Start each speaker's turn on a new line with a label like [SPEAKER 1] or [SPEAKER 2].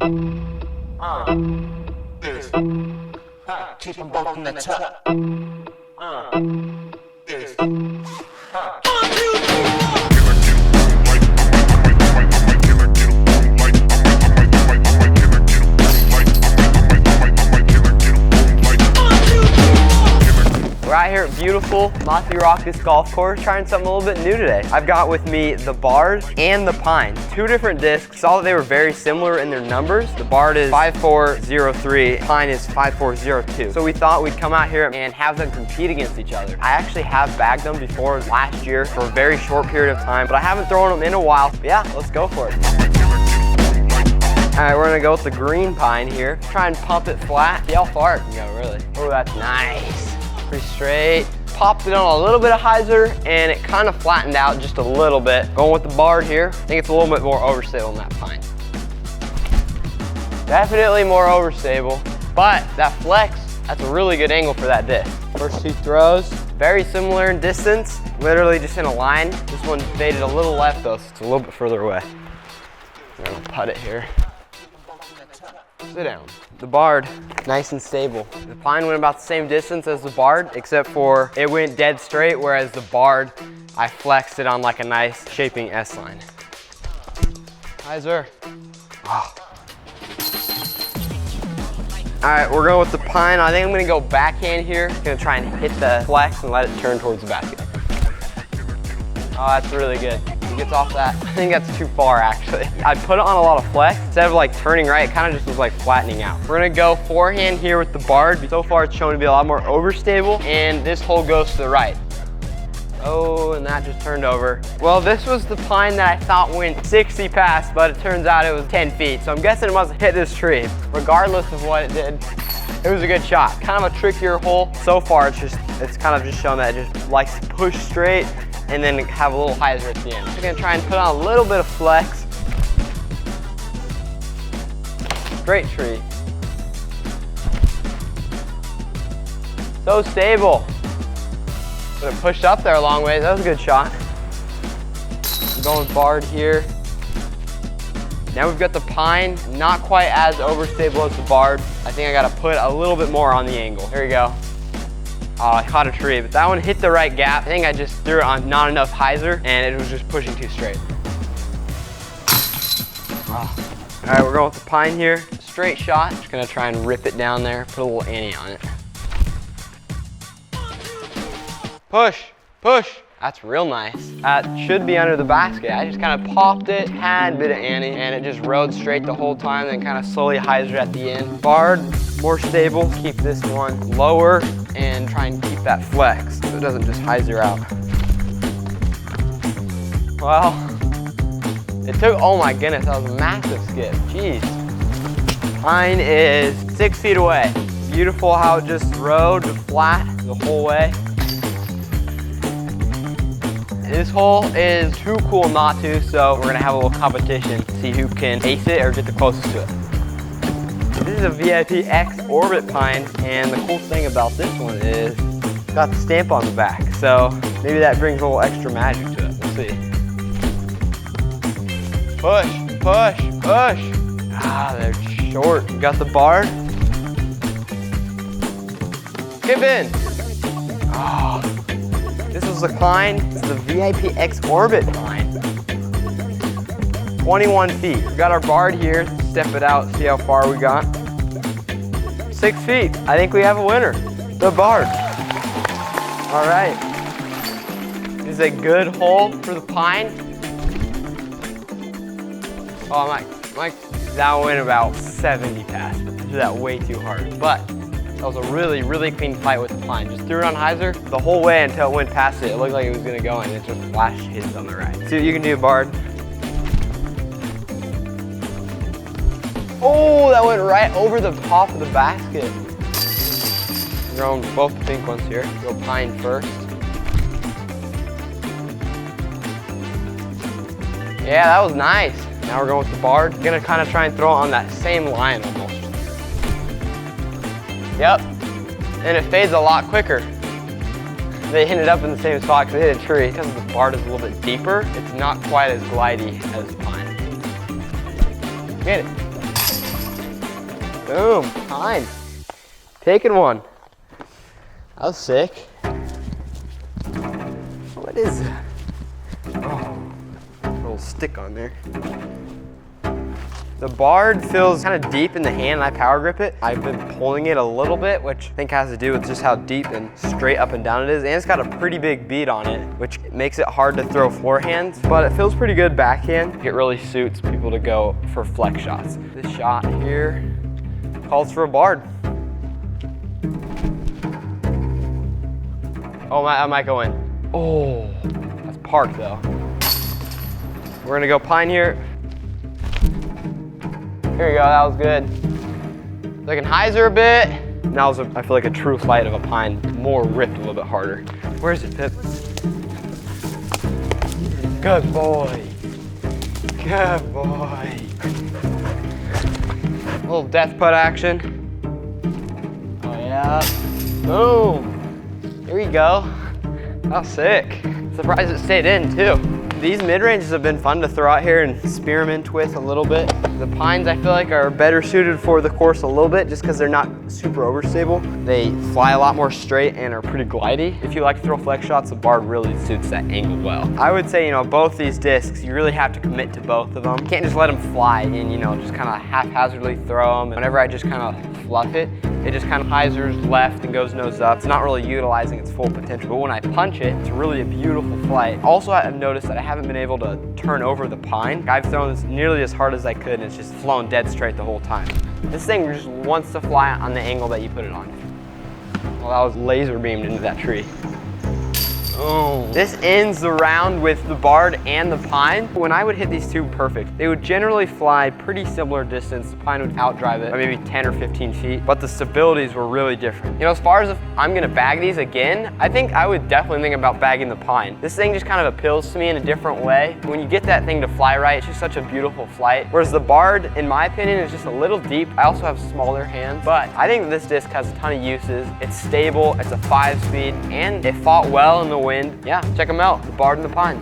[SPEAKER 1] This. Keep them both in the tuck. This.
[SPEAKER 2] We're out here at beautiful Mossy Roc Disc Golf Course, trying something a little bit new today. I've got with me the Bard and the Pine, two different discs. Saw that they were very similar in their numbers. The Bard is 5403, Pine is 5402. So we thought we'd come out here and have them compete against each other. I actually have bagged them before last year for a very short period of time, but I haven't thrown them in a while. But yeah, let's go for it. All right, we're gonna go with the green Pine here. Try and pump it flat. See how far it can go, really. Oh, that's nice. Pretty straight. Popped it on a little bit of hyzer and it kind of flattened out just a little bit. Going with the Bard here. I think it's a little bit more overstable than that Pine. Definitely more overstable, but that flex, that's a really good angle for that disc. First two throws, very similar in distance, literally just in a line. This one faded a little left though, so it's a little bit further away. I'm gonna putt it here. Sit down. The Bard, nice and stable. The Pine went about the same distance as the Bard, except for it went dead straight, whereas the Bard, I flexed it on like a nice shaping S-line. Hyzer. Oh. All right, we're going with the Pine. I think I'm gonna go backhand here. Gonna try and hit the flex and let it turn towards the basket. Oh, that's really good. He gets off that. I think that's too far, actually. I put it on a lot of flex. Instead of like turning right, it kind of just was like flattening out. We're gonna go forehand here with the Bard. So far, it's shown to be a lot more overstable, and this hole goes to the right. Oh, and that just turned over. Well, this was the Pine that I thought went 60 past, but it turns out it was 10 feet. So I'm guessing it must have hit this tree. Regardless of what it did, it was a good shot. Kind of a trickier hole. So far, it's kind of just shown that it just likes to push straight and then have a little hyzer at the end. I'm gonna try and put on a little bit of flex. Great tree. So stable. But it pushed up there a long ways. That was a good shot. I'm going with Bard here. Now we've got the Pine, not quite as overstable as the Bard. I think I gotta put a little bit more on the angle. There you go. Oh, I caught a tree, but that one hit the right gap. I think I just threw it on not enough hyzer, and it was just pushing too straight. Oh. All right, we're going with the Pine here. Straight shot. Just gonna try and rip it down there, put a little ante on it. Push, push. That's real nice. That should be under the basket. I just kind of popped it, had a bit of ante, and it just rode straight the whole time, then kind of slowly hyzered at the end. Bard, more stable. Keep this one lower and try and keep that flex so it doesn't just hyzer out. Well, it took, oh my goodness, that was a massive skip. Jeez. Pine is 6 feet away. Beautiful how it just rode flat the whole way. This hole is too cool not to, so we're gonna have a little competition to see who can ace it or get the closest to it. This is a VIP X Orbit Pine, and the cool thing about this one is it's got the stamp on the back, so maybe that brings a little extra magic to it. We'll see. Push, push, push. Ah, they're short. You got the Bard. Skip in. Oh. This was the Pine. This is the VIP X Orbit Pine. 21 feet. We got our Bard here. Step it out, see how far we got. 6 feet. I think we have a winner. The Bard. All right. This is a good hole for the Pine. Oh, Mike, that went about 70 past. I did that way too hard. But that was a really, really clean fight with the Pine. Just threw it on hyzer the whole way until it went past it. It looked like it was gonna go and it just flash hits on the right. See what you can do, Bard. Oh, that went right over the top of the basket. I'm throwing both the pink ones here. Go Pine first. Yeah, that was nice. Now we're going with the Bard. Gonna kind of try and throw it on that same line almost. Yep, and it fades a lot quicker. They ended up in the same spot because they hit a tree. Because the Bard is a little bit deeper, it's not quite as glidey as the Pine. Get it. Boom, pine. Taking one. That was sick. What is that? Oh, a little stick on there. The barred feels kind of deep in the hand and I power grip it. I've been pulling it a little bit, which I think has to do with just how deep and straight up and down it is. And it's got a pretty big bead on it, which makes it hard to throw forehands, but it feels pretty good backhand. It really suits people to go for flex shots. This shot here calls for a barred. Oh, I might go in. Oh, that's park though. We're gonna go pine here. Here we go, that was good. So I can hyzer a bit. Now I feel like a true flight of a pine, more ripped a little bit harder. Where is it, Pip? Good boy. Good boy. A little death putt action. Oh yeah. Boom. Here we go. That was sick. Surprised it stayed in too. These mid-ranges have been fun to throw out here and experiment with a little bit. The pines I feel like are better suited for the course a little bit just because they're not super overstable. They fly a lot more straight and are pretty glidey. If you like to throw flex shots, the barred really suits that angle well. I would say, both these discs, you really have to commit to both of them. You can't just let them fly and, just kind of haphazardly throw them. And whenever I just kind of fluff it, it just kind of hyzers left and goes nose up. It's not really utilizing its full potential, but when I punch it, it's really a beautiful flight. Also, I've noticed that I haven't been able to turn over the pine. I've thrown this nearly as hard as I could and it's just flown dead straight the whole time. This thing just wants to fly on the angle that you put it on. Well, that was laser beamed into that tree. Oh. This ends the round with the barred and the pine. When I would hit these two perfect, they would generally fly pretty similar distance. The pine would outdrive it by maybe 10 or 15 feet, but the stabilities were really different. As far as if I'm gonna bag these again, I think I would definitely think about bagging the pine. This thing just kind of appeals to me in a different way. When you get that thing to fly right, it's just such a beautiful flight. Whereas the barred, in my opinion, is just a little deep. I also have smaller hands, but I think this disc has a ton of uses. It's stable, it's a 5-speed, and it fought well in the wind. Yeah, check them out, the barred and the pine.